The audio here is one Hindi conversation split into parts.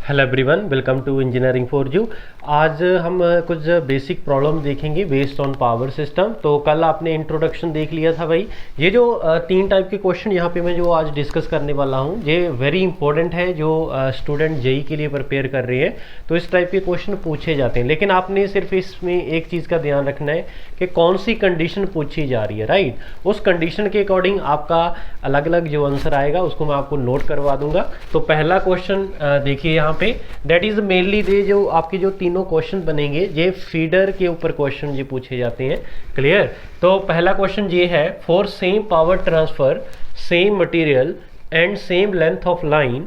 Hello everyone, welcome to engineering for you. आज हम कुछ बेसिक प्रॉब्लम देखेंगे बेस्ड ऑन पावर सिस्टम। तो कल आपने इंट्रोडक्शन देख लिया था भाई। ये जो तीन टाइप के क्वेश्चन यहाँ पे मैं जो आज डिस्कस करने वाला हूँ ये वेरी इंपॉर्टेंट है। जो स्टूडेंट जेई के लिए प्रिपेयर कर रहे हैं तो इस टाइप के क्वेश्चन पूछे जाते हैं, लेकिन आपने सिर्फ इसमें एक चीज़ का ध्यान रखना है कि कौन सी कंडीशन पूछी जा रही है, राइट। उस कंडीशन के अकॉर्डिंग आपका अलग अलग जो आंसर आएगा उसको मैं आपको नोट करवा दूंगा। तो पहला क्वेश्चन देखिए यहाँ पे, दैट इज मेनली दे जो आपके जो तीनों क्वेश्चन बनेंगे ये फीडर के ऊपर क्वेश्चन ये पूछे जाते हैं। क्लियर। तो पहला क्वेश्चन ये है, for same power transfer, same material and same length of line,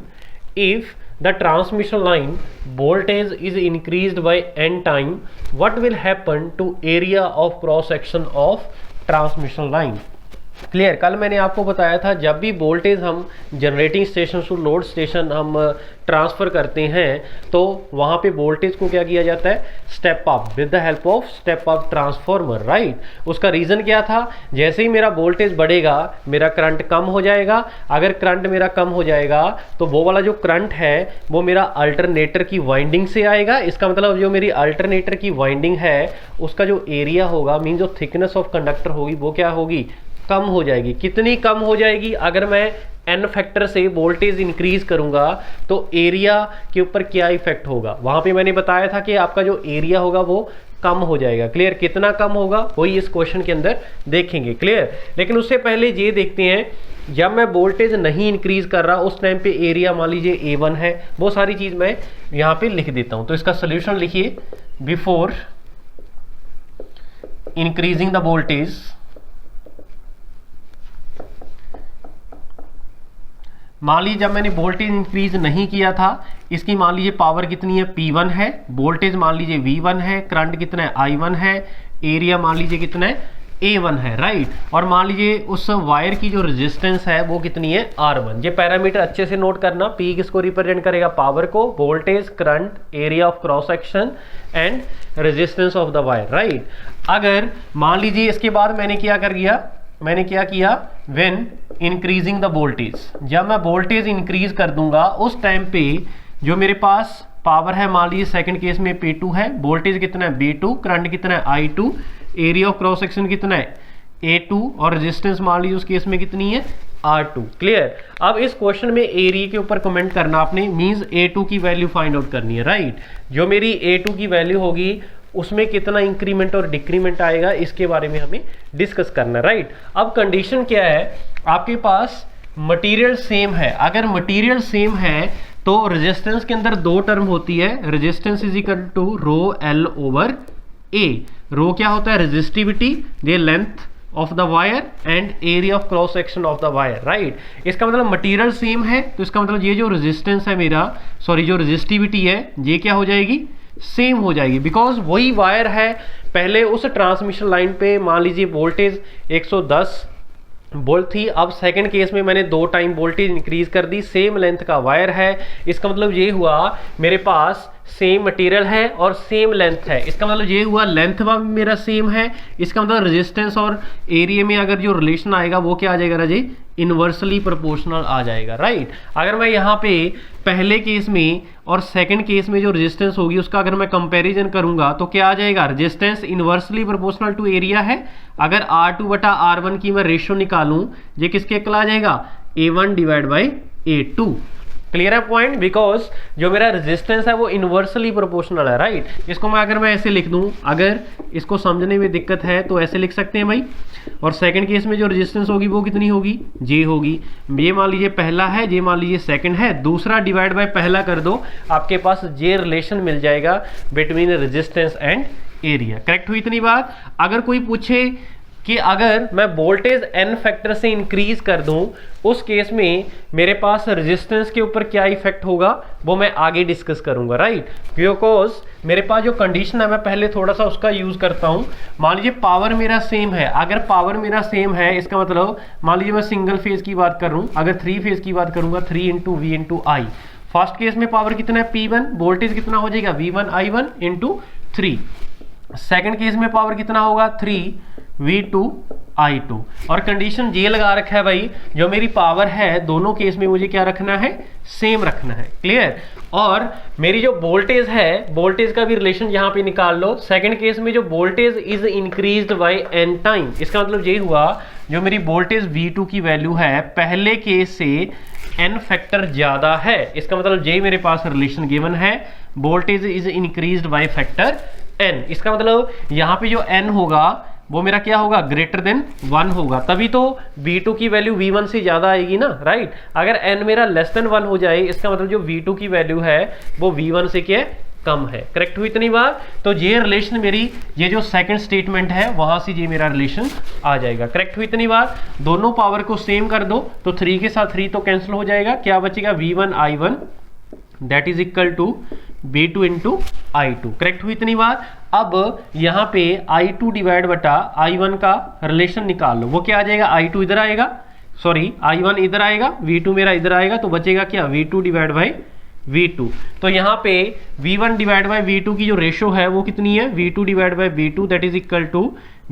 if the transmission line voltage is increased by n time, what will happen to area of cross section of transmission line? क्लियर। कल मैंने आपको बताया था जब भी वोल्टेज हम generating station to load station हम ट्रांसफ़र करते हैं तो वहाँ पे वोल्टेज को क्या किया जाता है, step up with the help of step up transformer, right. उसका रीज़न क्या था, जैसे ही मेरा वोल्टेज बढ़ेगा मेरा करंट कम हो जाएगा। अगर करंट मेरा कम हो जाएगा तो वो वाला जो करंट है वो मेरा अल्टरनेटर की वाइंडिंग से आएगा। इसका मतलब जो मेरी अल्टरनेटर की वाइंडिंग है उसका जो एरिया होगा, मीन जो थिकनेस ऑफ कंडक्टर होगी वो क्या होगी, कम हो जाएगी। कितनी कम हो जाएगी, अगर मैं एन फैक्टर से वोल्टेज इंक्रीज करूंगा तो एरिया के ऊपर क्या इफेक्ट होगा। वहां पे मैंने बताया था कि आपका जो एरिया होगा वो कम हो जाएगा। क्लियर। कितना कम होगा वही इस क्वेश्चन के अंदर देखेंगे। क्लियर। लेकिन उससे पहले ये देखते हैं, जब मैं वोल्टेज नहीं इंक्रीज कर रहा उस टाइम पे एरिया मान लीजिए A1 है, वो सारी चीज मैं यहाँ पे लिख देता हूं। तो इसका सोल्यूशन लिखिए, बिफोर इंक्रीजिंग द वोल्टेज, मान लीजिए जब मैंने वोल्टेज इंक्रीज नहीं किया था, इसकी मान लीजिए पावर कितनी है, P1 है, वोल्टेज मान लीजिए V1 है, करंट कितना है, I1 है, एरिया मान लीजिए कितना है, A1 है, राइट। और मान लीजिए उस वायर की जो रेजिस्टेंस है वो कितनी है, R1। ये पैरामीटर अच्छे से नोट करना। P किसको रिप्रेजेंट करेगा, पावर को, voltage, current, area of cross section and resistance of the wire, right. अगर मान लीजिए इसके बाद मैंने क्या किया, व्हेन इंक्रीजिंग द वोल्टेज, जब मैं वोल्टेज इंक्रीज कर दूंगा उस टाइम पे जो मेरे पास पावर है, मान लीजिए सेकंड केस में P2 है, वोल्टेज कितना है V2, करंट कितना है I2, area of cross section कितना है A2 और रेजिस्टेंस मान लीजिए उस केस में कितनी है R2। क्लियर। अब इस क्वेश्चन में एरिया के ऊपर कमेंट करना आपने, मींस A2 की वैल्यू फाइंड आउट करनी है, राइट। जो मेरी A2 की वैल्यू होगी उसमें कितना इंक्रीमेंट और डिक्रीमेंट आएगा इसके बारे में हमें डिस्कस करना है, राइट। अब कंडीशन क्या है, आपके पास मटेरियल सेम है। अगर मटेरियल सेम है तो रेजिस्टेंस के अंदर दो टर्म होती है, resistance is equal to rho L over A। Rho क्या होता है, रेजिस्टिविटी, ये length of the wire and area of cross section of the wire, right. इसका मतलब मटेरियल सेम है तो इसका मतलब ये जो रेजिस्टेंस है मेरा, सॉरी जो रेजिस्टिविटी है ये क्या हो जाएगी, सेम हो जाएगी, बिकॉज वही वायर है। पहले उस ट्रांसमिशन लाइन पे मान लीजिए वोल्टेज 110 वोल्ट थी, अब सेकंड केस में मैंने 2 टाइम वोल्टेज इंक्रीज कर दी, सेम लेंथ का वायर है। इसका मतलब ये हुआ मेरे पास सेम मटेरियल है और सेम लेंथ है। इसका मतलब ये हुआ लेंथ भी मेरा सेम है। इसका मतलब रेजिस्टेंस और एरिया में अगर जो रिलेशन आएगा वो क्या आ जाएगा राजे, इनवर्सली प्रोपोर्शनल आ जाएगा, राइट। अगर मैं यहाँ पे पहले केस में और सेकंड केस में जो रेजिस्टेंस होगी उसका अगर मैं कंपैरिजन करूंगा तो क्या आ जाएगा, resistance inversely proportional to area है। अगर R2 बटा R1 की मैं रेशियो निकालूं ये किसके इक्वल आ जाएगा, A1 divide by A2। Clear है पॉइंट, बिकॉज जो मेरा रेजिस्टेंस है वो इनवर्सली प्रोपोर्शनल है, राइट। इसको मैं अगर मैं ऐसे लिख दूं, अगर इसको समझने में दिक्कत है तो ऐसे लिख सकते हैं भाई। और सेकंड केस में जो रेजिस्टेंस होगी वो कितनी होगी, J होगी। ये मान लीजिए पहला है, ये मान लीजिए सेकंड है, दूसरा डिवाइड बाय पहला कर दो, आपके पास J रिलेशन मिल जाएगा between resistance and area. Correct हुई इतनी बात। अगर कोई पूछे कि अगर मैं वोल्टेज n फैक्टर से इंक्रीज कर दूं उस केस में मेरे पास रेजिस्टेंस के ऊपर क्या इफेक्ट होगा वो मैं आगे डिस्कस करूंगा, राइट। बिकॉज मेरे पास जो कंडीशन है मैं पहले थोड़ा सा उसका यूज करता हूं। मान लीजिए पावर मेरा सेम है, अगर पावर मेरा सेम है इसका मतलब मान लीजिए मैं सिंगल फेज की बात कर रहा हूं, अगर 3 फेज की बात करूंगा 3 into V into I। First case में पावर कितना है P1, वोल्टेज कितना हो जाएगा V1 I1 into 3। Second case में पावर कितना होगा 3 V2 I2 और कंडीशन ये लगा रखा है भाई, जो मेरी पावर है दोनों केस में मुझे क्या रखना है, सेम रखना है। क्लियर। और मेरी जो वोल्टेज है, वोल्टेज का भी रिलेशन यहाँ पे निकाल लो। सेकंड केस में जो voltage is increased bye n time, इसका मतलब ये हुआ जो मेरी वोल्टेज V2 की वैल्यू है पहले केस से n फैक्टर ज्यादा है। इसका मतलब ये मेरे पास रिलेशन गिवन है, voltage is increased by factor n। इसका मतलब यहाँ पे जो n होगा वो मेरा क्या होगा, ग्रेटर देन 1 होगा, तभी तो V2 की वैल्यू V1 से ज्यादा आएगी ना, राइट। अगर n मेरा लेस देन 1 हो जाए, इसका मतलब जो V2 की वैल्यू है वो V1 से क्या कम है। करेक्ट हुई इतनी बार। तो ये रिलेशन मेरी, ये जो सेकंड स्टेटमेंट है वहां से ये मेरा रिलेशन आ जाएगा। करेक्ट हुई इतनी बार। दोनों पावर को सेम कर दो तो 3 के साथ 3 तो कैंसिल हो जाएगा, क्या बचेगा, V1 I1 that is equal to V2 into I2। Correct हुई इतनी बार। अब यहाँ पे I2 डिवाइड बटा I1 का रिलेशन निकाल लो, वो क्या आ जाएगा, I2 इधर आएगा, सॉरी I1 इधर आएगा, V2 मेरा इधर आएगा, तो बचेगा क्या, V2 डिवाइड बाई V2। तो यहाँ पे V1 डिवाइड बाई V2 की जो रेशो है वो कितनी है, V2 divide by V2 that is equal to,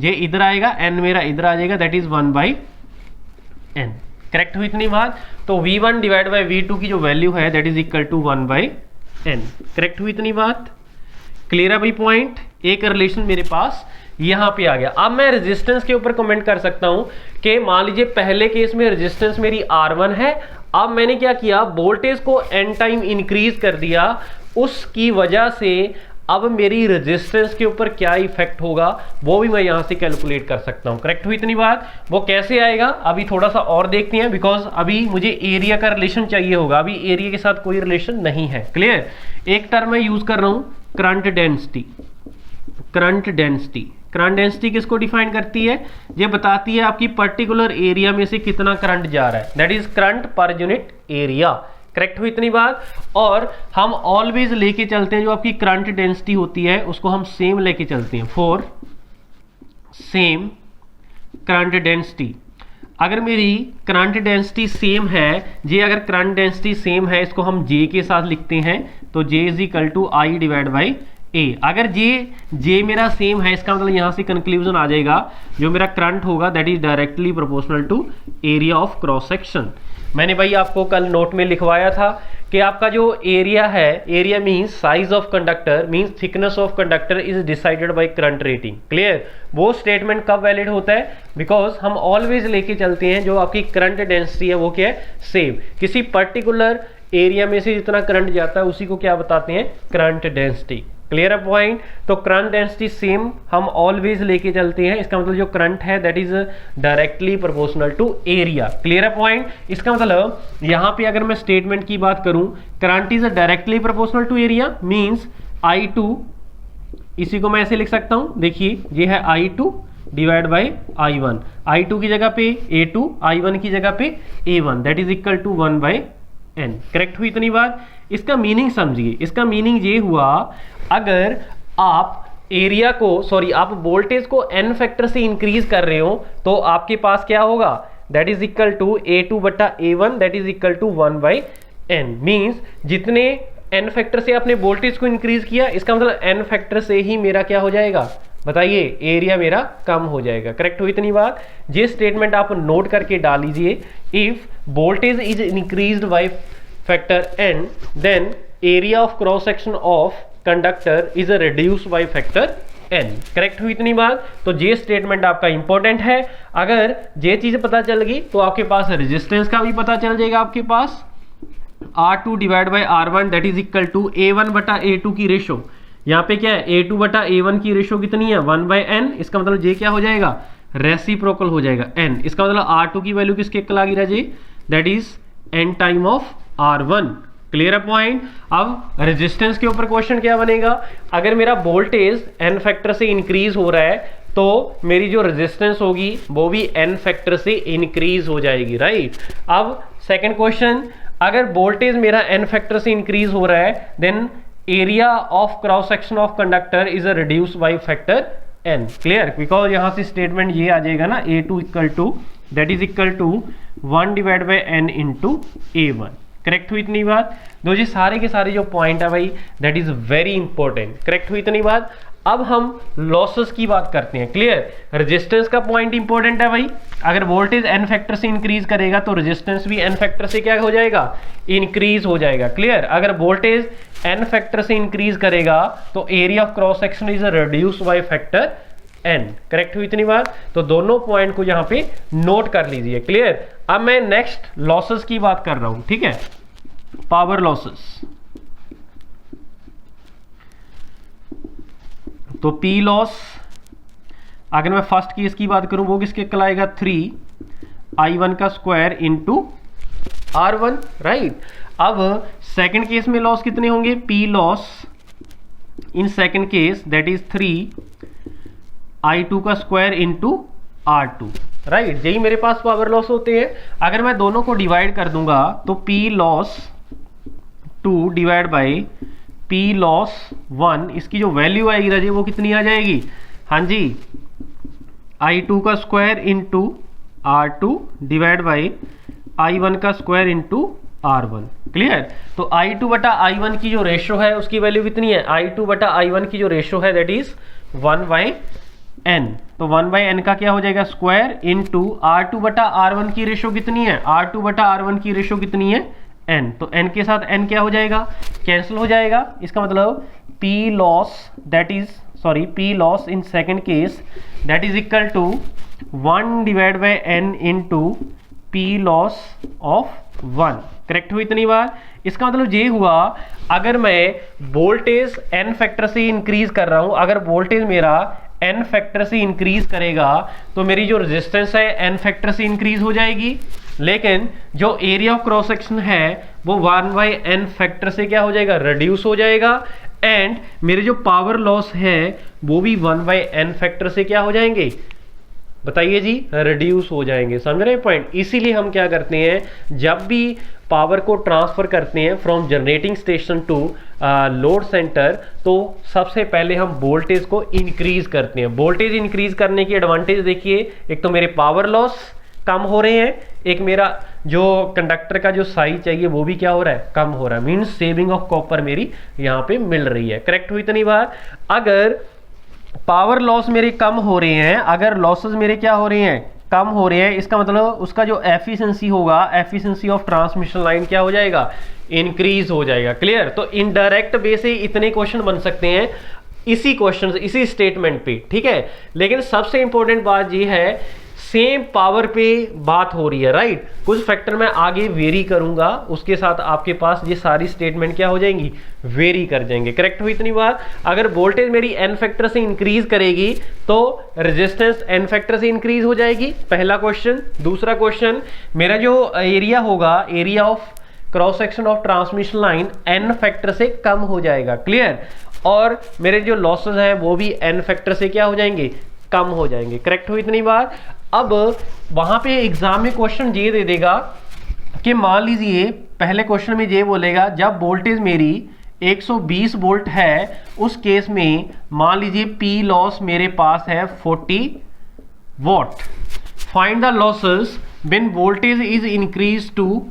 ये इधर आएगा, n मेरा इधर आ जाएगा, दैट इज 1/n। करेक्ट हुई इतनी बात। तो V1 डिवाइड बाई V2 की जो वैल्यू है that is equal to 1/n। Correct हुई इतनी बात। क्लियर है भाई पॉइंट। एक रिलेशन मेरे पास यहाँ पे आ गया। अब मैं रेजिस्टेंस के ऊपर कमेंट कर सकता हूँ कि मान लीजिए पहले केस में रेजिस्टेंस मेरी R1 है, अब मैंने क्या किया, वोल्टेज को n टाइम इंक्रीज कर दिया, उसकी वजह से अब मेरी रेजिस्टेंस के ऊपर क्या इफेक्ट होगा वो भी मैं यहां से कैलकुलेट कर सकता हूं। करेक्ट हुई इतनी बात। वो कैसे आएगा अभी थोड़ा सा और देखते हैं, बिकॉज अभी मुझे एरिया का रिलेशन चाहिए होगा, अभी एरिया के साथ कोई रिलेशन नहीं है। क्लियर। एक टर्म मैं यूज कर रहा हूं, current density. Current density, current density किसको डिफाइन करती है, ये बताती है आपकी पर्टिकुलर एरिया में से कितना करंट जा रहा है, that is current per unit area. Correct हुई इतनी बात। और हम ऑलवेज लेके चलते हैं जो आपकी करंट डेंसिटी होती है उसको हम सेम लेके चलते हैं, फॉर सेम करंट डेंसिटी। अगर मेरी करंट डेंसिटी सेम है, जे अगर करंट डेंसिटी सेम है इसको हम जे के साथ लिखते हैं, तो J is equal to I divide by A. अगर जे मेरा सेम है इसका मतलब यहां से कंक्लूजन आ जाएगा जो मेरा करंट होगा that is directly proportional to area of cross section. मैंने भाई आपको कल नोट में लिखवाया था कि आपका जो एरिया है, area means size of conductor means thickness of conductor is decided by current rating. Clear. वो स्टेटमेंट कब वैलिड होता है, बिकॉज हम ऑलवेज लेके चलते हैं जो आपकी करंट डेंसिटी है वो क्या है, सेम। किसी पर्टिकुलर एरिया में से जितना करंट जाता है उसी को क्या बताते हैं, करंट डेंसिटी। क्लियर है पॉइंट। तो करंट डेंसिटी सेम हम ऑलवेज लेके चलते हैं, इसका मतलब जो करंट है that is directly proportional to area. Clear है पॉइंट। इसका मतलब यहाँ पे अगर मैं स्टेटमेंट की बात करूं, current is directly proportional to area means I2, इसी को मैं ऐसे लिख सकता हूं, देखिए ये है I2 divide by I1। I2 की जगह पे A2, I1 की जगह पे A1 that is equal to 1/n। Correct हुई इतनी बात। इसका मीनिंग समझिए, इसका मीनिंग ये हुआ अगर आप एरिया को, सॉरी आप वोल्टेज को n फैक्टर से इंक्रीज कर रहे हो तो आपके पास क्या होगा, that is equal to A2 बटा A1 that is equal to 1/n। Means जितने n फैक्टर से आपने वोल्टेज को इंक्रीज किया, इसका मतलब n फैक्टर से ही मेरा क्या हो जाएगा, बताइए, एरिया मेरा कम हो जाएगा। करेक्ट हुई इतनी बात। ये स्टेटमेंट आप नोट करके डाल लीजिए, if voltage is increased by factor n then area of cross section of conductor is reduced by factor n। Correct हुई इतनी बात। तो ये स्टेटमेंट आपका इंपॉर्टेंट है। अगर ये चीज पता चल गई तो आपके पास रेजिस्टेंस का भी पता चल जाएगा। आपके पास R2 divide by R1 that is equal to A1 बटा A2 की रेशो, यहाँ पे क्या है, A2 बटा A1 की रेशो कितनी है, 1/n। इसका मतलब ये क्या हो जाएगा, रेसिप्रोकल हो जाएगा n। इसका मतलब R2 की वैल्यू किसके इक्वल आ गई राजे, that is n time of R1। Clear है पॉइंट। अब रेजिस्टेंस के ऊपर क्वेश्चन क्या बनेगा, अगर मेरा वोल्टेज n फैक्टर से इंक्रीज हो रहा है तो मेरी जो रेजिस्टेंस होगी वो भी n फैक्टर से इंक्रीज हो जाएगी, राइट। अब सेकंड क्वेश्चन, अगर वोल्टेज मेरा n फैक्टर से इंक्रीज हो रहा है then area of cross section of conductor is reduced by factor n। Clear. Because यहां से स्टेटमेंट ये आ जाएगा ना, A2 equal to that is equal to 1 divide by n into A1। Correct हुई इतनी बात। दो जी सारे के सारे जो पॉइंट है भाई that is very important. Correct हुई इतनी बात। अब हम लॉसेस की बात करते हैं। क्लियर, रेजिस्टेंस का पॉइंट इंपॉर्टेंट है भाई। अगर वोल्टेज n फैक्टर से इंक्रीज करेगा तो रेजिस्टेंस भी n फैक्टर से क्या हो जाएगा, इंक्रीज हो जाएगा। क्लियर, अगर वोल्टेज n फैक्टर से इंक्रीज करेगा तो area of cross section is reduce by factor n। Correct हुई इतनी बात? तो दोनों पॉइंट को यहां पे नोट कर लीजिए। क्लियर, अब मैं नेक्स्ट लॉसेस की बात कर रहा हूं। ठीक है, पावर लॉसेस। तो पी लॉस, अगर मैं फर्स्ट केस की बात करूं वो किसके कहलाएगा, 3i1 का स्क्वायर इंटू R1। राइट, अब सेकंड केस में लॉस कितने होंगे, P loss in second case that is 3i2 का स्क्वायर इंटू R2। राइट, यही मेरे पास पावर लॉस होते हैं। अगर मैं दोनों को डिवाइड कर दूंगा तो P loss 2 divide by P loss 1, इसकी जो वैल्यू आएगी राजे वो कितनी आ जाएगी, हाँ जी, i2 का square into R2 divide by i1 का स्क्वायर इंटू R1। क्लियर, तो i2 बटा i1 की जो रेशो है उसकी वैल्यू कितनी है, i2 बटा i1 की जो रेशो है दैट इज 1/n। तो 1/n का क्या हो जाएगा, स्क्वायर इंटू R2 बटा R1 की रेशो कितनी है, R2 बटा R1 की रेशो कितनी है, n। तो n के साथ n क्या हो जाएगा, कैंसिल हो जाएगा। इसका मतलब P loss that is P loss in second case that is equal to 1 divide by n into P loss of 1। Correct हुई इतनी बार? इसका मतलब ये हुआ, अगर मैं वोल्टेज n फैक्टर से इंक्रीज कर रहा हूं, अगर वोल्टेज मेरा n फैक्टर से इंक्रीज करेगा तो मेरी जो रेजिस्टेंस है n फैक्टर से इंक्रीज हो जाएगी, लेकिन जो एरिया ऑफ क्रॉस सेक्शन है वो 1/n फैक्टर से क्या हो जाएगा, रिड्यूस हो जाएगा। एंड मेरे जो पावर लॉस है वो भी 1/n फैक्टर से क्या हो जाएंगे, बताइए जी, रिड्यूस हो जाएंगे। समझ रहे हैं पॉइंट? इसीलिए हम क्या करते हैं, जब भी पावर को ट्रांसफर करते हैं from generating station to load center, तो सबसे पहले हम वोल्टेज को इंक्रीज करते हैं। वोल्टेज इंक्रीज करने की एडवांटेज देखिए, एक तो मेरे पावर लॉस कम हो रहे हैं, एक मेरा जो कंडक्टर का जो साइज चाहिए वो भी क्या हो रहा है, कम हो रहा है। मीन्स सेविंग ऑफ कॉपर मेरी यहाँ पे मिल रही है। करेक्ट हुई इतनी बार? अगर पावर लॉस मेरे कम हो रहे हैं, अगर लॉसेस मेरे क्या हो रहे हैं, कम हो रहे हैं, इसका मतलब उसका जो एफिशिएंसी होगा, एफिशिएंसी ऑफ ट्रांसमिशन लाइन क्या हो जाएगा, इंक्रीज हो जाएगा। क्लियर, तो इनडायरेक्ट वे से इतने क्वेश्चन बन सकते हैं इसी क्वेश्चन, इसी स्टेटमेंट पे। ठीक है, लेकिन सबसे इंपॉर्टेंट बात ये है, सेम पावर पे बात हो रही है। राइट, कुछ फैक्टर मैं आगे वेरी करूंगा, उसके साथ आपके पास ये सारी स्टेटमेंट क्या हो जाएंगी, वेरी कर जाएंगे। करेक्ट हुई इतनी बार? अगर वोल्टेज मेरी n फैक्टर से इंक्रीज करेगी तो रेजिस्टेंस n फैक्टर से इंक्रीज हो जाएगी, पहला क्वेश्चन। दूसरा क्वेश्चन, मेरा जो एरिया होगा, area of cross section of transmission line n factor से कम हो जाएगा। क्लियर, और मेरे जो लॉसेस हैं वो भी n फैक्टर से क्या हो जाएंगे, कम हो जाएंगे। करेक्ट हुई इतनी बार? अब वहां पे एग्जाम में क्वेश्चन ये दे देगा कि मान लीजिए पहले क्वेश्चन में ये बोलेगा, जब वोल्टेज मेरी 120 वोल्ट है, उस केस में मान लीजिए पी लॉस मेरे पास है 40 watt. Find the losses when voltage is increase to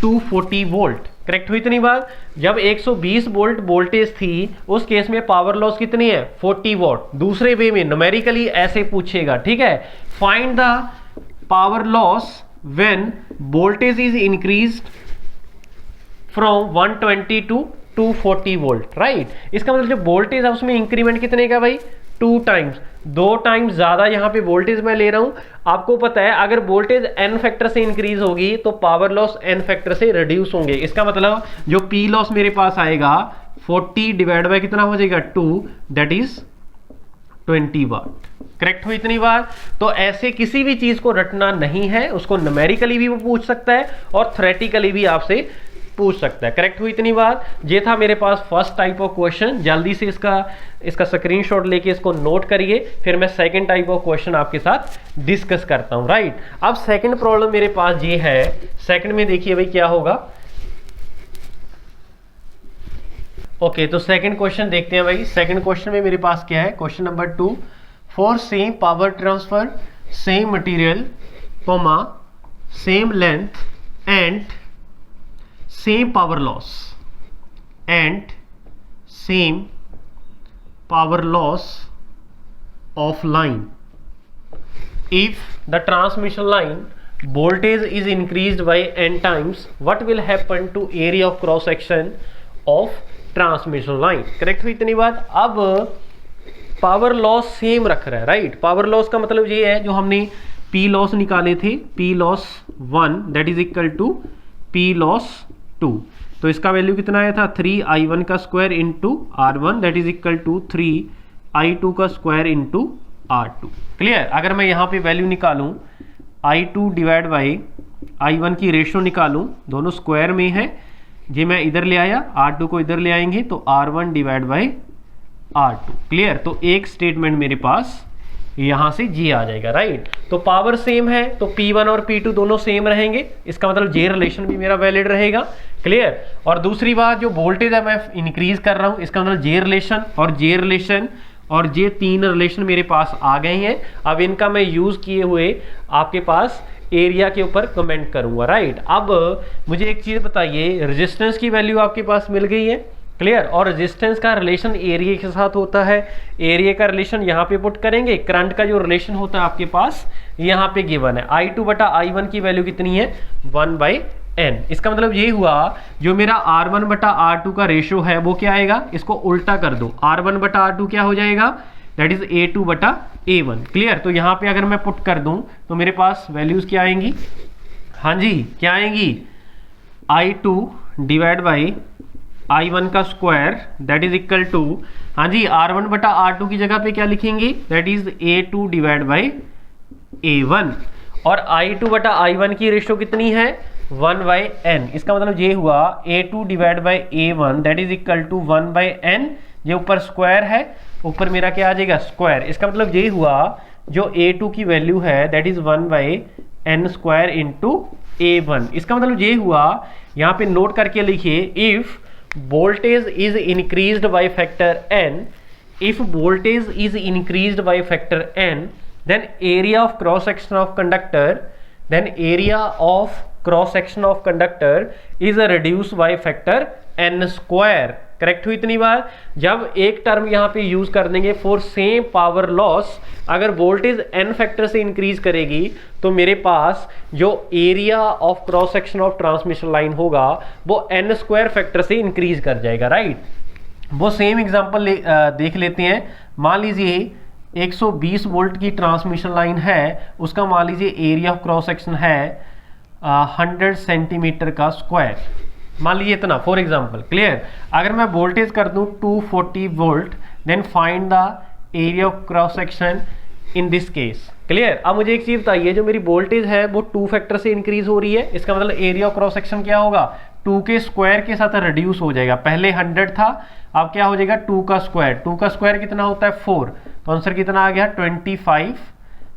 240 volt. Correct हुई इतनी बार? जब 120 वोल्ट वोल्टेज थी उस केस में पावर लॉस कितनी है, 40 वॉट। दूसरे वे में न्यूमेरिकली ऐसे पूछेगा। ठीक है, find the power loss when voltage is increased from 120 to 240 volt. Right, इसका मतलब जो वोल्टेज है उसमें इंक्रीमेंट कितने का भाई, 2 टाइम्स, 2 टाइम्स ज्यादा यहाँ पे वोल्टेज मैं ले रहा हूं। आपको पता है अगर वोल्टेज n फैक्टर से इंक्रीज होगी तो पावर लॉस n फैक्टर से रिड्यूस होंगे। इसका मतलब जो P लॉस मेरे पास आएगा 40 डिवाइड बाय कितना हो जाएगा, 2, दैट इज 20 वाट। करेक्ट हुई इतनी बार? तो ऐसे किसी भी चीज को रटना नहीं है, उसको न्यूमेरिकली भी वो पूछ सकता है और थ्योरेटिकली भी आपसे पूछ सकता है। करेक्ट हुई इतनी बार? ये था मेरे पास फर्स्ट टाइप ऑफ क्वेश्चन। जल्दी से इसका स्क्रीनशॉट लेके इसको नोट करिए, फिर मैं सेकंड टाइप ऑफ क्वेश्चन आपके साथ डिस्कस करता हूं। राइट, अब सेकंड प्रॉब्लम मेरे पास ये है। सेकंड में देखिए भाई क्या होगा। ओके, तो सेकंड क्वेश्चन देखते हैं भाई। सेकंड क्वेश्चन में मेरे पास क्या है, question number 2, for same power transfer, same material, comma, same length and same power loss and same power loss of line if the transmission line voltage is increased by n times, what will happen to area of cross section of transmission line? Correct हुई इतनी बात। अब पावर लॉस सेम रख रहा है, राइट। पावर लॉस का मतलब ये है जो हमने P लॉस निकाले थे, P loss 1 that is equal to P loss 2, तो इसका वैल्यू कितना आया था 3i1 का square into R1 that is equal to 3i2 का स्क्वायर इंटू R2। क्लियर। अगर मैं यहाँ पे वैल्यू निकालूं I2 डिवाइड बाई I1 की रेशो निकालूं, दोनों स्क्वायर में है, जी मैं इधर ले आया, R2 को इधर ले आएंगे तो R1 divide by R2। Clear. तो एक स्टेटमेंट मेरे पास यहाँ से जी आ जाएगा, राइट। तो पावर सेम है तो P1 और P2 दोनों सेम रहेंगे, इसका मतलब जे रिलेशन भी मेरा वैलिड रहेगा। क्लियर। और दूसरी बात, जो वोल्टेज है मैं इंक्रीज कर रहा हूँ, इसका मतलब जे रिलेशन और जे रिलेशन और ये तीन रिलेशन मेरे पास आ गए हैं। अब इनका मैं यूज किए हुए आपके पास एरिया के ऊपर कमेंट करूंगा, राइट। अब मुझे एक चीज बताइए, रेजिस्टेंस की वैल्यू आपके पास मिल गई है। क्लियर। और रेजिस्टेंस का रिलेशन एरिया के साथ होता है, एरिया का रिलेशन यहाँ पे पुट करेंगे, करंट का जो रिलेशन होता है आपके पास यहाँ पे गिवन है। I2 बटा I1 की वैल्यू कितनी है 1/n। इसका मतलब ये हुआ जो मेरा R1 बटा R2 का रेशो है वो क्या आएगा, इसको उल्टा कर दो, R1 बटा R2 क्या हो जाएगा, दैट इज A2 बटा A1। क्लियर। तो यहाँ पे अगर मैं पुट कर दूं तो मेरे पास वैल्यूज क्या आएंगी, हाँ जी क्या आएंगी, I2 डिवाइड बाई I1 का square that is equal to, हाँ जी R1 बटा R2 की जगह पे क्या लिखेंगे, that is A2 divide by A1। और I2 बटा I1 की रेशो कितनी है 1/n। इसका मतलब ये हुआ A2 divide by A1 that is equal to 1/n। ये ऊपर स्क्वायर है, ऊपर मेरा क्या आ जाएगा स्क्वायर। इसका मतलब ये हुआ जो A2 की वैल्यू है that is 1/n square into A1। इसका मतलब ये हुआ, यहाँ पे नोट करके लिखिए, if voltage is increased by factor n, if voltage is increased by factor n, then area of cross section of conductor, then area of cross section of conductor is reduced by factor n square। Correct हुई इतनी बार। जब एक टर्म यहाँ पे यूज कर देंगे फॉर सेम पावर लॉस, अगर वोल्टेज n फैक्टर से इंक्रीज करेगी तो मेरे पास जो area of cross section of transmission line होगा वो n स्क्वायर फैक्टर से इंक्रीज कर जाएगा, राइट। वो सेम एग्जांपल देख लेते हैं। मान लीजिए 120 वोल्ट की ट्रांसमिशन लाइन है, उसका मान लीजिए एरिया ऑफ क्रॉस सेक्शन है 100 सेंटीमीटर का स्क्वायर, मान लीजिए इतना फॉर एग्जांपल। क्लियर। अगर मैं वोल्टेज कर दूं 240 volt, then find the area of cross section in this case. Clear. अब मुझे एक चीज बताइए, जो मेरी वोल्टेज है वो 2 फैक्टर से इंक्रीज हो रही है, इसका मतलब एरिया ऑफ क्रॉस सेक्शन क्या होगा 2 के स्क्वायर के साथ रिड्यूस हो जाएगा। पहले 100 था, अब क्या हो जाएगा 2 का स्क्वायर। 2 का स्क्वायर कितना होता है 4, तो आंसर कितना आ गया 25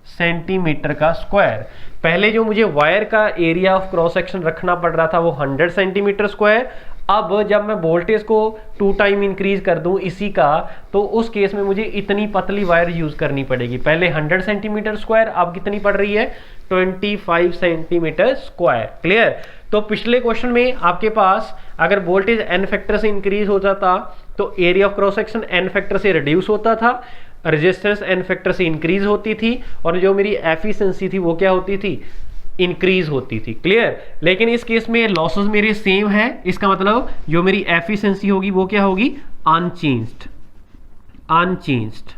सेंटीमीटर का स्क्वायर। पहले जो मुझे वायर का एरिया ऑफ क्रॉस सेक्शन रखना पड़ रहा था वो 100 सेंटीमीटर स्क्वायर, अब जब मैं वोल्टेज को 2 टाइम इंक्रीज कर दूं इसी का, तो उस केस में मुझे इतनी पतली वायर यूज करनी पड़ेगी। पहले 100 सेंटीमीटर स्क्वायर, अब कितनी पड़ रही है 25 सेंटीमीटर स्क्वायर। क्लियर। तो पिछले क्वेश्चन में आपके पास अगर वोल्टेज n फैक्टर से इंक्रीज हो जाता तो area of cross section n factor से रिड्यूस होता था, रेजिस्टेंस n फैक्टर से इंक्रीज होती थी, और जो मेरी एफिशिएंसी थी वो क्या होती थी इंक्रीज होती थी। क्लियर। लेकिन इस केस में लॉसेस मेरे सेम है, इसका मतलब जो मेरी एफिशिएंसी होगी वो क्या होगी अनचेंज्ड, अनचेंज्ड,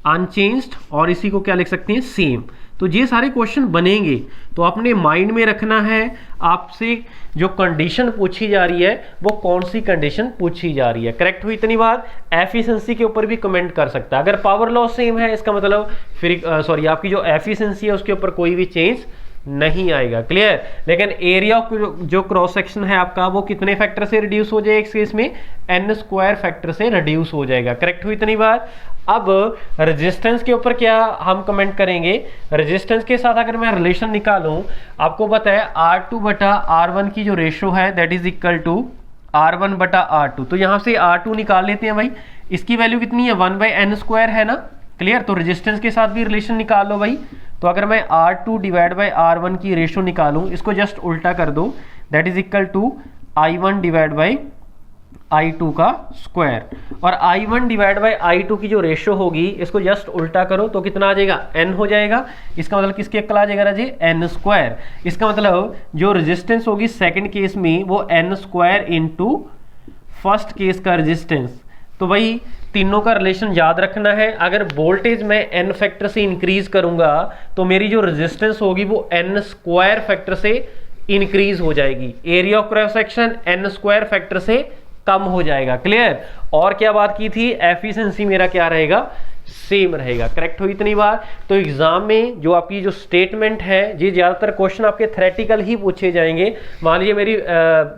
अनचेंज्ड, और इसी को क्या लिख सकते हैं सेम। तो ये सारे क्वेश्चन बनेंगे, तो अपने माइंड में रखना है आपसे जो कंडीशन पूछी जा रही है वो कौन सी कंडीशन पूछी जा रही है। करेक्ट हुई इतनी बात। एफिशिएंसी के ऊपर भी कमेंट कर सकता है, अगर पावर लॉस सेम है इसका मतलब फिर आपकी जो एफिशिएंसी है उसके ऊपर कोई भी चेंज नहीं आएगा। क्लियर। लेकिन एरिया ऑफ जो क्रॉस सेक्शन है आपका वो कितने फैक्टर से रिड्यूस हो जाएगा, इस केस में n स्क्वायर फैक्टर से रिड्यूस हो जाएगा। करेक्ट हुई इतनी बात। अब रेजिस्टेंस के ऊपर क्या हम कमेंट करेंगे, रेजिस्टेंस के साथ अगर मैं रिलेशन निकालूं, आपको पता है R2 बटा R1 की जो रेशो है that is equal to R1 बटा R2। तो यहां से R2 निकाल लेते हैं भाई, इसकी वैल्यू कितनी है 1/n स्क्वायर है ना। क्लियर। तो रेजिस्टेंस के साथ भी रिलेशन निकाल लो भाई। तो अगर मैं R2 डिवाइड बाई R1 की रेशो निकालूं, इसको जस्ट उल्टा कर दो, that is equal to I1 divide by I2 का स्क्वायर, और I1 डिवाइड बाई I2 की जो रेशो होगी इसको जस्ट उल्टा करो तो कितना आ जाएगा, n हो जाएगा। इसका मतलब किसके इक्वल आ जाएगा राजे, n स्क्वायर। इसका मतलब जो रेजिस्टेंस होगी सेकंड केस में वो n square into first case का रेजिस्टेंस। तो भाई तीनों का रिलेशन याद रखना है। अगर वोल्टेज मैं n फैक्टर से इंक्रीज करूंगा तो मेरी जो रेजिस्टेंस होगी वो n स्क्वायर फैक्टर से इंक्रीज हो जाएगी, area of cross section n square factor से कम हो जाएगा। क्लियर। और क्या बात की थी, एफिशिएंसी मेरा क्या रहेगा, सेम रहेगा। करेक्ट हुई इतनी बार। तो एग्जाम में जो आपकी जो स्टेटमेंट है ये ज्यादातर क्वेश्चन आपके थ्योरेटिकल ही पूछे जाएंगे। मान लीजिए मेरी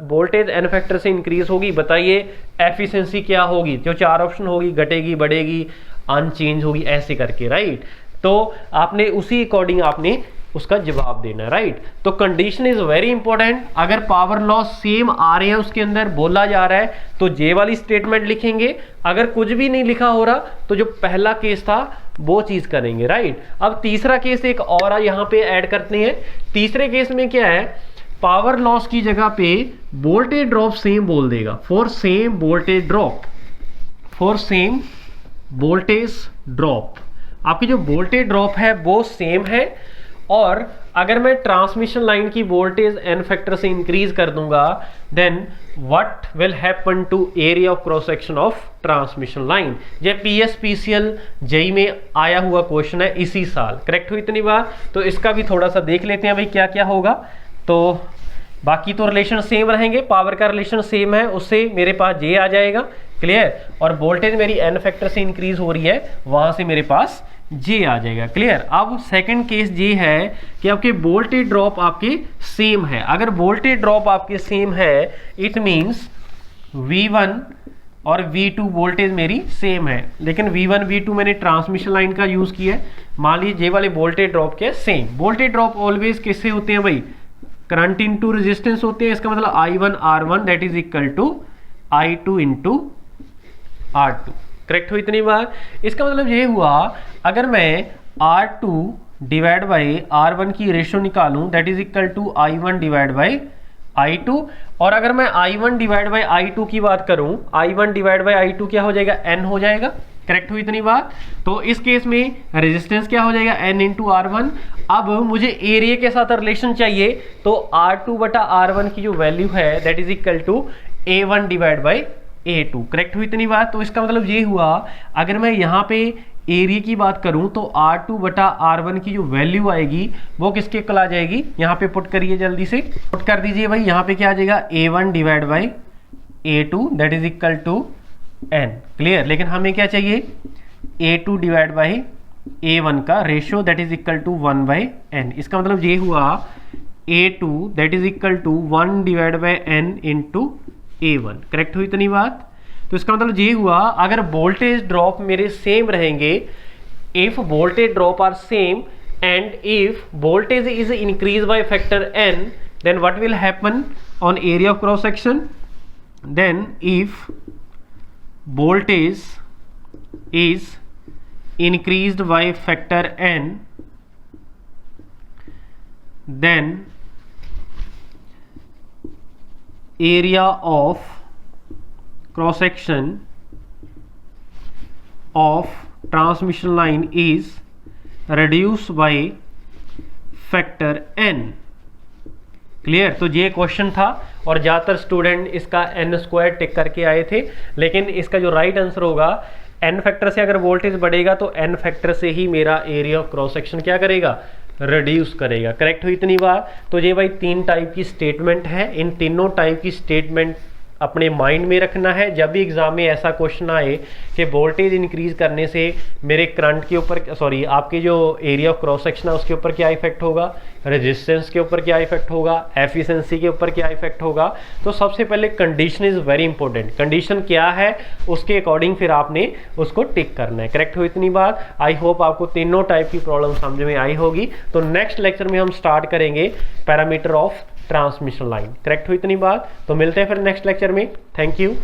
वोल्टेज n फैक्टर से इंक्रीज होगी, बताइए एफिशिएंसी क्या होगी, जो चार ऑप्शन होगी, घटेगी, बढ़ेगी, अनचेंज होगी, ऐसे करके। राइट। तो आपने उसी अकॉर्डिंग आपने उसका जवाब देना। राइट। तो कंडीशन इज वेरी इंपॉर्टेंट। अगर पावर लॉस सेम आ रहे हैं उसके अंदर बोला जा रहा है तो जे वाली स्टेटमेंट लिखेंगे। अगर कुछ भी नहीं लिखा हो रहा तो जो पहला केस था वो चीज करेंगे। राइट। अब तीसरा केस एक और यहाँ पे ऐड करते हैं। तीसरे केस में क्या है, पावर लॉस की जगह पे वोल्टेज ड्रॉप सेम बोल देगा, for same voltage drop, for same voltage drop. आपकी जो वोल्टेज ड्रॉप है वो सेम है, और अगर मैं ट्रांसमिशन लाइन की वोल्टेज n फैक्टर से इंक्रीज कर दूंगा then what will happen to area of cross section of transmission line. ये PSPCL जेई में आया हुआ क्वेश्चन है इसी साल। करेक्ट हुई इतनी बार। तो इसका भी थोड़ा सा देख लेते हैं भाई क्या क्या होगा। तो बाकी तो रिलेशन सेम रहेंगे, पावर का रिलेशन सेम है, उससे मेरे पास जे आ जाएगा। क्लियर। और वोल्टेज मेरी n फैक्टर से इंक्रीज हो रही है, वहां से मेरे पास जे आ जाएगा। क्लियर। अब सेकंड केस ये है कि आपके वोल्टेज ड्रॉप आपके सेम है। अगर वोल्टेज ड्रॉप आपके सेम है इट मींस V1 और V2 वोल्टेज मेरी सेम है, लेकिन V1 V2 मैंने ट्रांसमिशन लाइन का यूज किया है। मान लीजिए जे वाले वोल्टेज ड्रॉप के सेम। वोल्टेज ड्रॉप ऑलवेज किससे होते हैं भाई, करंट इंटू रेजिस्टेंस होते हैं। इसका मतलब I1 R1 that is equal to I2 into R2। Correct हुई इतनी बार। इसका मतलब ये हुआ अगर मैं R2 डिवाइड बाई R1 की रेशियो निकालूं that is equal to I1 divide by I2, और अगर मैं I1 डिवाइड बाई I2 की बात करूं, I1 डिवाइड बाई I2 क्या हो जाएगा, n हो जाएगा। करेक्ट हुई इतनी बात। तो इस केस में रेजिस्टेंस क्या हो जाएगा, n इंटू R1। अब मुझे एरिया के साथ रिलेशन चाहिए तो R2 बटा R1 की जो वैल्यू है that is equal to A1 divide by A2। Correct हुई इतनी बात। तो इसका मतलब ये हुआ अगर मैं यहाँ पे एरिया की बात करूं तो R2 बटा R1 की जो वैल्यू आएगी वो किसके इक्वल आ जाएगी, यहाँ पे पुट करिए, जल्दी से पुट कर दीजिए भाई। यहाँ पे क्या आ जाएगा, A1 divide by A2 that is equal to n। Clear. लेकिन हमें क्या चाहिए, A2 डिवाइड बाई A1 का ratio that is equal to 1 by n। इसका मतलब ये हुआ A2 that is equal to 1 divide by n into A1। Correct हुई इतनी बात। तो इसका मतलब ये हुआ अगर वोल्टेज ड्रॉप मेरे सेम रहेंगे, if voltage drop are same and if voltage is increase by factor n, then what will happen on area of cross section, then if voltage is increased by factor n, then area of cross section of transmission line is reduced by factor n। Clear. तो ये क्वेश्चन था और ज़्यादातर स्टूडेंट इसका n स्क्वायर टिक करके आए थे, लेकिन इसका जो राइट आंसर होगा n फैक्टर से अगर वोल्टेज बढ़ेगा तो n फैक्टर से ही मेरा एरिया ऑफ क्रॉस सेक्शन क्या करेगा, रिड्यूस करेगा। करेक्ट हुई इतनी बार। तो ये भाई 3 टाइप की स्टेटमेंट है, इन तीनों टाइप की स्टेटमेंट अपने माइंड में रखना है। जब भी एग्जाम में ऐसा क्वेश्चन आए कि वोल्टेज इंक्रीज करने से मेरे करंट के ऊपर, सॉरी आपके जो एरिया ऑफ क्रॉस सेक्शन है उसके ऊपर क्या इफेक्ट होगा, रेजिस्टेंस के ऊपर क्या इफेक्ट होगा, एफिशिएंसी के ऊपर क्या इफेक्ट होगा, तो सबसे पहले condition is very important. Condition क्या है उसके अकॉर्डिंग फिर आपने उसको टिक करना है। करेक्ट हुई इतनी बात। आई होप आपको तीनों टाइप की प्रॉब्लम समझ में आई होगी। तो नेक्स्ट लेक्चर में हम स्टार्ट करेंगे parameter of transmission line. Correct हुई इतनी बात। तो मिलते हैं फिर नेक्स्ट लेक्चर में। Thank you.